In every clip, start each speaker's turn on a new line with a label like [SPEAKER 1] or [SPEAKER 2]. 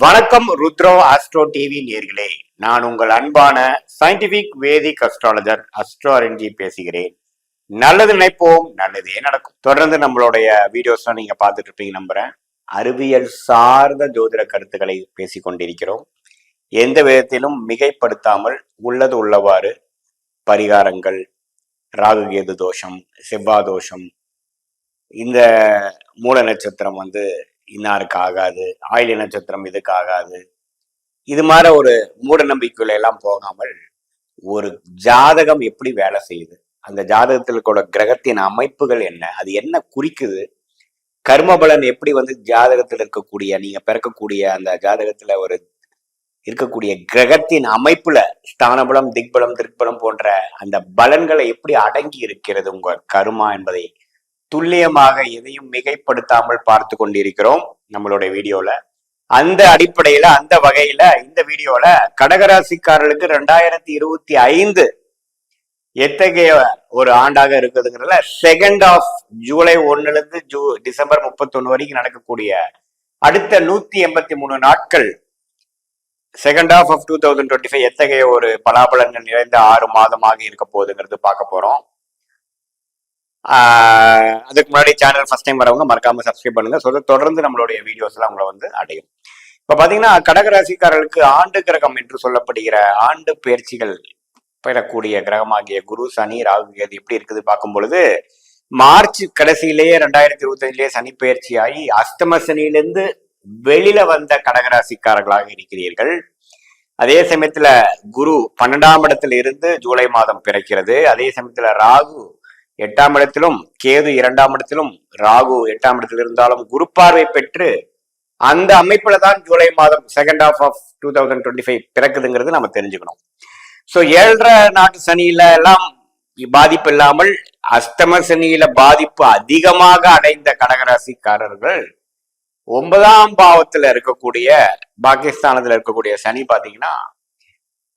[SPEAKER 1] வணக்கம் ருத்ரோ astro TV நேர்களே. நான் உங்கள் அன்பான சயின்டிபிக் வேதிக் அஸ்ட்ராலஜர் அஸ்ட்ரோரஞ்சி பேசுகிறேன். நல்லது நினைப்போம், நல்லதே நடக்கும். தொடர்ந்து நம்மளுடைய வீடியோஸ்லாம் நீங்க பார்த்துட்டு இருப்பீங்க நம்புறேன். அறிவியல் சார்ந்த ஜோதிட கருத்துக்களை பேசிக் கொண்டிருக்கிறோம். எந்த விதத்திலும் மிகைப்படுத்தாமல் உள்ளது உள்ளவாறு பரிகாரங்கள், ராகுகேது தோஷம், செவ்வாய் தோஷம், இந்த மூல நட்சத்திரம் இன்னாருக்கு ஆகாது, ஆயில நட்சத்திரம் இதுக்கு ஆகாது, இது மாதிரி ஒரு மூட நம்பிக்கையில எல்லாம் போகாமல் ஒரு ஜாதகம் எப்படி வேலை செய்யுது, அந்த ஜாதகத்தில் கூட கிரகத்தின் அமைப்புகள் என்ன, அது என்ன குறிக்குது, கர்மபலன் எப்படி ஜாதகத்தில் இருக்கக்கூடிய நீங்க பிறக்கக்கூடிய அந்த ஜாதகத்துல ஒரு இருக்கக்கூடிய கிரகத்தின் அமைப்புல ஸ்தானபலம், திக்பலம், திருப்பலம் போன்ற அந்த பலன்களை எப்படி அடங்கி இருக்கிறது உங்க கர்மா என்பதை துல்லியமாக எதையும் மிகைப்படுத்தாமல் பார்த்து கொண்டிருக்கிறோம் நம்மளுடைய வீடியோல. அந்த அடிப்படையில அந்த வகையில இந்த வீடியோல கடகராசிக்காரர்களுக்கு 2025 எத்தகைய ஒரு ஆண்டாக இருக்குதுங்கிறதுல செகண்ட் ஆஃப் ஜூலை 1 டிசம்பர் 31 வரைக்கும் நடக்கக்கூடிய அடுத்த 183 நாட்கள் செகண்ட் ஆஃப் 2025 எத்தகைய ஒரு பலாபலன்கள் நிறைந்த 6 மாதமாக இருக்க போகுதுங்கிறது பார்க்க போறோம். அதுக்கு முன்னாடி சேனல் ஃபர்ஸ்ட் டைம் வரவங்க மறக்காம சப்ஸ்கிரைப் பண்ணுங்க. தொடர்ந்து நம்மளுடைய வீடியோஸ் எல்லாம் உங்களை அடையும். இப்ப பாத்தீங்கன்னா கடகராசிக்காரர்களுக்கு ஆண்டு கிரகம் என்று சொல்லப்படுகிற ஆண்டு பயிற்சிகள் பெறக்கூடிய கிரகமாகிய குரு, சனி, ராகு, கேது எப்படி இருக்குது பார்க்கும் பொழுது மார்ச் கடைசியிலேயே 2025 சனி பயிற்சியாகி அஷ்டம சனியிலிருந்து வெளியில வந்த கடகராசிக்காரர்களாக இருக்கிறீர்கள். அதே சமயத்துல குரு 12ஆம் இடத்துல இருந்து ஜூலை மாதம் பிறக்கிறது. அதே சமயத்துல ராகு 8ஆம் இடத்திலும், கேது 2ஆம் இடத்திலும், ராகு 8ஆம் இடத்தில் இருந்தாலும் குரு பார்வை பெற்று அந்த அமைப்புல தான் ஜூலை மாதம் செகண்ட் ஆஃப் 2025 பிறக்குதுங்கிறது நம்ம தெரிஞ்சுக்கணும். சோ 7.5 நாட்டு சனியில எல்லாம் பாதிப்பு இல்லாமல் அஷ்டம சனியில பாதிப்பு அதிகமாக அடைந்த கடகராசிக்காரர்கள் 9ஆம் பாவத்துல இருக்கக்கூடிய பாகிஸ்தானத்துல இருக்கக்கூடிய சனி பாத்தீங்கன்னா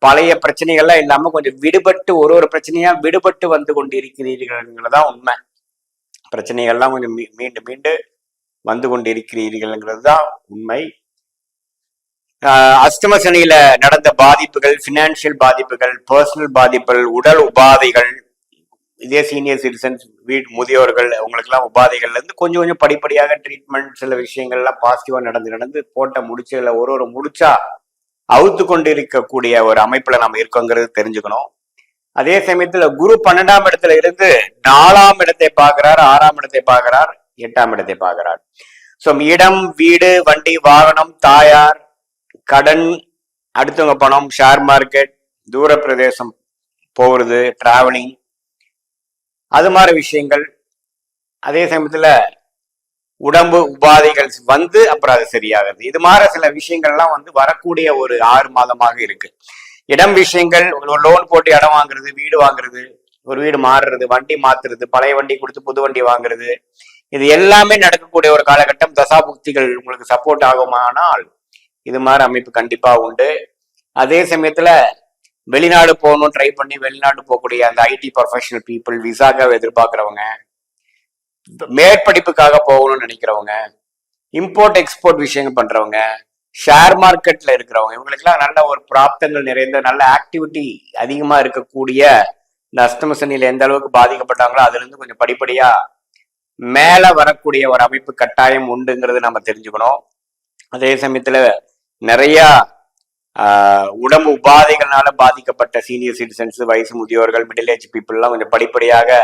[SPEAKER 1] பழைய பிரச்சனைகள்லாம் இல்லாம கொஞ்சம் விடுபட்டு ஒரு பிரச்சனையா விடுபட்டு வந்து கொண்டிருக்கிறீர்கள்ங்கிறதான் உண்மை. பிரச்சனைகள்லாம் கொஞ்சம் மீண்டு மீண்டு வந்து கொண்டிருக்கிறீர்கள்ங்கிறது தான் உண்மை. அஷ்டம சனியில நடந்த பாதிப்புகள், பினான்சியல் பாதிப்புகள், பர்சனல் பாதிப்புகள், உடல் உபாதைகள், இதே சீனியர் சிட்டிசன்ஸ், முதியோர்கள், அவங்களுக்கு எல்லாம் உபாதைகள்ல இருந்து கொஞ்சம் கொஞ்சம் படிப்படியாக ட்ரீட்மெண்ட், சில விஷயங்கள்லாம் பாசிட்டிவா நடந்து போட்ட முடிச்சுகளை ஒரு முடிச்சா அவுத்து கொண்டு இருக்கக்கூடிய ஒரு அமைப்புல நம்ம இருக்கோங்கிறது தெரிஞ்சுக்கணும். அதே சமயத்துல குரு 12ஆம் இடத்துல இருந்து 4ஆம் இடத்தை பார்க்கிறார், 6ஆம் இடத்தை பார்க்கிறார், 8ஆம் இடத்தை பார்க்கிறார். சோ இடம், வீடு, வண்டி, வாகனம், தாயார், கடன், அடுத்தவங்க பணம், ஷேர் மார்க்கெட், தூர பிரதேசம் போறது, டிராவலிங், அது மாதிரி விஷயங்கள். அதே சமயத்துல உடம்பு உபாதைகள் அப்புறம் அது சரியாகிறது. இது மாதிரி சில விஷயங்கள்லாம் வரக்கூடிய ஒரு 6 மாதமாக இருக்கு. இடம் விஷயங்கள், ஒரு லோன் போட்டு இடம் வாங்குறது, வீடு வாங்குறது, ஒரு வீடு மாறுறது, வண்டி மாத்துறது, பழைய வண்டி கொடுத்து புது வண்டி வாங்குறது, இது எல்லாமே நடக்கக்கூடிய ஒரு காலகட்டம். தசாபுக்திகள் உங்களுக்கு சப்போர்ட் ஆகுமானால் இது மாதிரி அமைப்பு கண்டிப்பா உண்டு. அதே சமயத்துல வெளிநாடு போகணும் ட்ரை பண்ணி வெளிநாடு போகக்கூடிய அந்த ஐடி ப்ரொஃபஷனல் பீப்புள், விசாக்காக எதிர்பார்க்கிறவங்க, மேற்படிப்புக்காக போகணும்னு நினைக்கிறவங்க, இம்போர்ட் எக்ஸ்போர்ட் விஷயங்கள் பண்றவங்க, ஷேர் மார்க்கெட்ல இருக்கிறவங்க, இவங்களுக்கெல்லாம் நல்ல ஒரு பிராப்தங்கள் நிறைந்த நல்ல ஆக்டிவிட்டி அதிகமா இருக்கக்கூடிய இந்த அஷ்டம சனியில எந்த அளவுக்கு பாதிக்கப்பட்டாங்களோ அதுல இருந்து கொஞ்சம் படிப்படியா மேல வரக்கூடிய ஒரு அமைப்பு கட்டாயம் உண்டுங்கிறது நம்ம தெரிஞ்சுக்கணும். அதே சமயத்துல நிறைய உடம்பு உபாதைகள்னால பாதிக்கப்பட்ட சீனியர் சிட்டிசன்ஸ், வயசு முதியோர்கள், மிடில் ஏஜ் பீப்புள் எல்லாம் கொஞ்சம் படிப்படியாக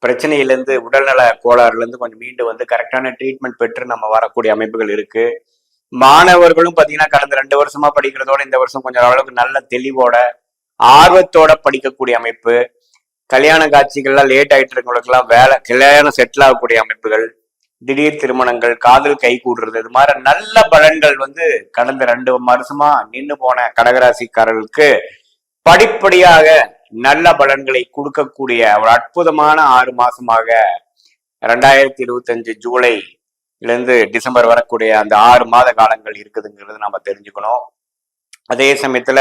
[SPEAKER 1] பிரச்சனையிலேருந்து, உடல்நல கோளாறுல இருந்து கொஞ்சம் மீண்டு கரெக்டான ட்ரீட்மெண்ட் பெற்று நம்ம வரக்கூடிய அமைப்புகள் இருக்கு. மாணவர்களும் பாத்தீங்கன்னா கடந்த 2 வருஷமா படிக்கிறதோட இந்த வருஷம் கொஞ்சம் அளவுக்கு நல்ல தெளிவோட ஆர்வத்தோட படிக்கக்கூடிய அமைப்பு. கல்யாண காட்சிகள்லாம் லேட் ஆயிட்டு இருக்கவங்களுக்கெல்லாம் வேலை, கல்யாணம் செட்டில் ஆகக்கூடிய அமைப்புகள், திடீர் திருமணங்கள், காதல் கை கூடுறது, இது மாதிரி நல்ல பலன்கள் கடந்த 2 வருஷமா நின்று போன கடகராசிக்காரர்களுக்கு படிப்படியாக நல்ல பலன்களை கொடுக்கக்கூடிய ஒரு அற்புதமான 6 மாசமாக 2025 ஜூலைல இருந்து டிசம்பர் வரக்கூடிய அந்த 6 மாத காலங்கள் இருக்குதுங்கிறது நம்ம தெரிஞ்சுக்கணும். அதே சமயத்துல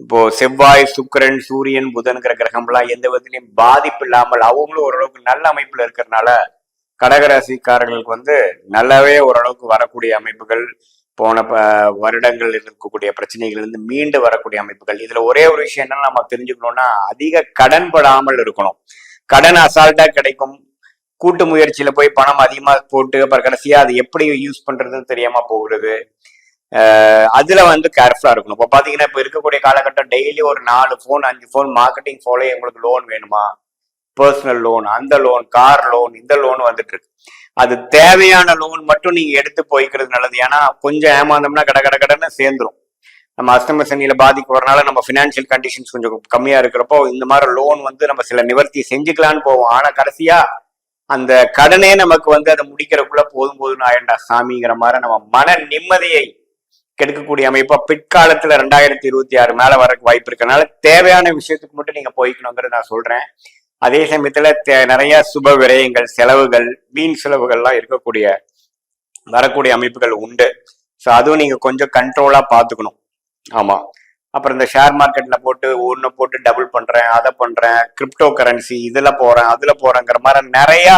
[SPEAKER 1] இப்போ செவ்வாய், சுக்கிரன், சூரியன், புதன்கிற கிரகம்லாம் எந்த விதத்திலையும் பாதிப்பு இல்லாமல் அவங்களும் ஓரளவுக்கு நல்ல அமைப்புல இருக்கிறதுனால கடகராசிக்காரர்களுக்கு நல்லாவே ஓரளவுக்கு வரக்கூடிய அமைப்புகள், போன வருடங்கள் இருக்கக்கூடிய பிரச்சனைகள் இருந்து மீண்டு வரக்கூடிய அமைப்புகள். இதுல ஒரே ஒரு விஷயம் என்னன்னா நம்ம தெரிஞ்சுக்கணும்னா, அதிக கடன் படாமல் இருக்கணும். கடன் அசால்ட்டா கிடைக்கும். கூட்டு முயற்சியில போய் பணம் அதிகமா போட்டு அப்புறம் கடைசியா அது எப்படி யூஸ் பண்றதுன்னு தெரியாம போகிறது. அதுல கேர்ஃபுல்லா இருக்கணும். இப்போ பாத்தீங்கன்னா இப்ப இருக்கக்கூடிய காலகட்டம் டெய்லி ஒரு 4 ஃபோன் 5 ஃபோன் மார்க்கெட்டிங் போல உங்களுக்கு லோன் வேணுமா, பர்சனல் லோன், அந்த லோன், கார் லோன், இந்த லோன் வந்துட்டு இருக்கு. அது தேவையான லோன் மட்டும் நீங்க எடுத்து போய்க்கிறது நல்லது. ஏன்னா கொஞ்சம் ஏமாந்தோம்னா கடன்னு சேர்ந்துரும். நம்ம அஷ்டம சனியில பாதிக்கிறதுனால நம்ம பினான்சியல் கண்டிஷன்ஸ் கொஞ்சம் கம்மியா இருக்கிறப்போ இந்த மாதிரி லோன் நம்ம சில நிவர்த்தி செஞ்சுக்கலான்னு போவோம். ஆனா கடைசியா அந்த கடனே நமக்கு அதை முடிக்கிறதுக்குள்ள போதும்னு ஆயிண்டா சாமிங்கிற மாதிரி நம்ம மன நிம்மதியை கெடுக்கக்கூடிய அமைப்பா பிற்காலத்துல 2026 மேல வர வாய்ப்பு இருக்கனால தேவையான விஷயத்துக்கு மட்டும் நீங்க போய்க்கணுங்கிறத நான் சொல்றேன். அதே சமயத்துல நிறைய சுப விரயங்கள், செலவுகள், வீண் செலவுகள்லாம் வரக்கூடிய அமைப்புகள் உண்டு. ஸோ அதுவும் நீங்க கொஞ்சம் கண்ட்ரோலா பாத்துக்கணும். ஆமா. அப்புறம் இந்த ஷேர் மார்க்கெட்ல போட்டு ஒன்னு போட்டு டபுள் பண்றேன், அதை பண்றேன், கிரிப்டோ கரன்சி இதுல போறேன் அதுல போறேங்கிற மாதிரி நிறைய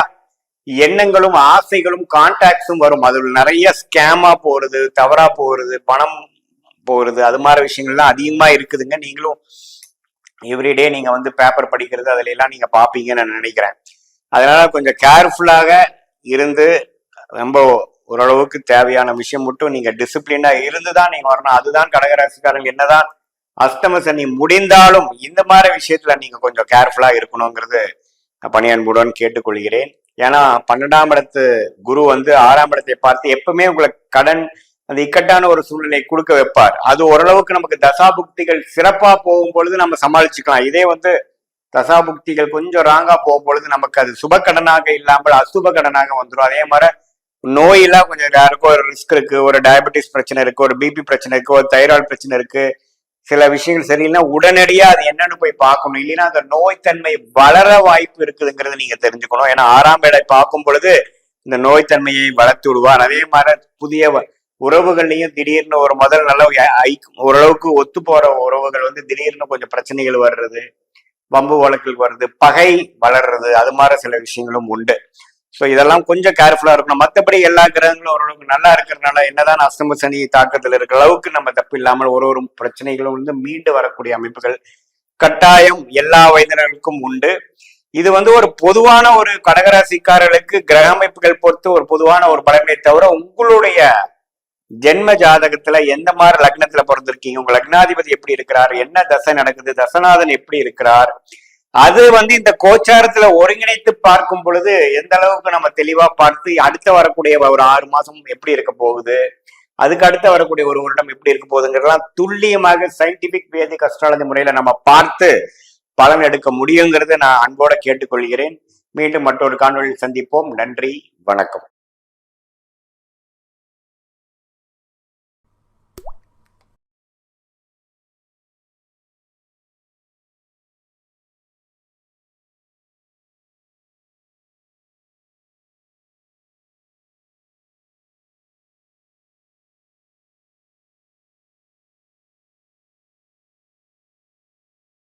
[SPEAKER 1] எண்ணங்களும் ஆசைகளும் கான்டாக்ட்ஸும் வரும். அதுல நிறைய ஸ்கேமா போறது, தவறா போறது, பணம் போறது, அது மாதிரி விஷயங்கள்லாம் அதிகமா இருக்குதுங்க. நீங்களும் எவ்ரிடே நீங்க பேப்பர் படிக்கிறது அதுல எல்லாம் நீங்க பாப்பீங்கன்னு நான் நினைக்கிறேன். அதனால கொஞ்சம் கேர்ஃபுல்லாக இருந்து ரொம்ப ஓரளவுக்கு தேவையான விஷயம் மட்டும் நீங்க டிசிப்ளினா இருந்துதான் நீங்க வரணும். அதுதான் கடகராசிக்காரங்க என்னதான் அஷ்டம சனி முடிந்தாலும் இந்த மாதிரி விஷயத்துல நீங்க கொஞ்சம் கேர்ஃபுல்லா இருக்கணுங்கிறது பணியன்புடன் கேட்டுக்கொள்கிறேன். ஏன்னா 12ஆம் இடத்து குரு 6ஆம் இடத்தை பார்த்து எப்பவுமே உங்களுக்கு கடன் அந்த இக்கட்டான ஒரு சூழ்நிலை கொடுக்க வைப்பார். அது ஓரளவுக்கு நமக்கு தசாபுக்திகள் சிறப்பா போகும் பொழுது நம்ம சமாளிச்சுக்கலாம். இதே தசாபுக்திகள் கொஞ்சம் ராங்கா போகும் பொழுது நமக்கு அது சுப கடனாக இல்லாமல் அசுப கடனாக வந்துடும். அதே மாதிரி நோயெல்லாம் கொஞ்சம் யாருக்கும் ஒரு ரிஸ்க் இருக்கு, ஒரு டயபெட்டிஸ் பிரச்சனை இருக்கு, ஒரு பிபி பிரச்சனை இருக்கு, ஒரு தைராய்டு பிரச்சனை இருக்கு, சில விஷயங்கள் சரியில்லைன்னா உடனடியா அது என்னன்னு போய் பார்க்கணும். இல்லைன்னா அந்த நோய்த்தன்மை வளர வாய்ப்பு இருக்குதுங்கிறத நீங்க தெரிஞ்சுக்கணும். ஏன்னா 6ஆம் இடம் பார்க்கும் பொழுது இந்த நோய்த்தன்மையை வளர்த்து விடுவார். அதே மாதிரி புதிய உறவுகள்லையும் திடீர்னு ஒரு முதல் நல்ல ஓரளவுக்கு ஒத்து போற உறவுகள் திடீர்னு கொஞ்சம் பிரச்சனைகள் வர்றது, வம்பு வழக்குகள் வருது, பகை வளர்றது, அது மாதிரி சில விஷயங்களும் உண்டு. ஸோ இதெல்லாம் கொஞ்சம் கேர்ஃபுல்லா இருக்கணும். மற்றபடி எல்லா கிரகங்களும் ஓரளவுக்கு நல்லா இருக்கிறதுனால என்னதான் அஷ்டம சனி தாக்கத்தில் இருக்கிற அளவுக்கு நம்ம தப்பு இல்லாமல் ஒரு பிரச்சனைகளும் மீண்டு வரக்கூடிய அமைப்புகள் கட்டாயம் எல்லா வயதினருக்கும் உண்டு. இது ஒரு பொதுவான ஒரு கடகராசிக்காரர்களுக்கு கிரக அமைப்புகள் பொறுத்து ஒரு பொதுவான ஒரு பலனை தவிர உங்களுடைய ஜென்ம ஜாதகத்துல எந்த மாதிரி லக்னத்துல பிறந்திருக்கீங்க, உங்க லக்னாதிபதி எப்படி இருக்கிறார், என்ன தசை நடக்குது, தசநாதன் எப்படி இருக்கிறார், அது இந்த கோச்சாரத்துல ஒருங்கிணைத்து பார்க்கும் பொழுது எந்த அளவுக்கு நம்ம தெளிவா பார்த்து அடுத்த வரக்கூடிய ஒரு 6 மாசம் எப்படி இருக்க போகுது, அதுக்கு அடுத்த வரக்கூடிய ஒரு வருடம் எப்படி இருக்க போகுதுங்கிறதெல்லாம் துல்லியமாக சயின்டிபிக் வேதிக் அஸ்ட்ராலஜி முறையில நம்ம பார்த்து பலன் எடுக்க முடியுங்கிறத நான் அன்போட கேட்டுக்கொள்கிறேன். மீண்டும் மற்றொரு காணொலியில் சந்திப்போம். நன்றி, வணக்கம்.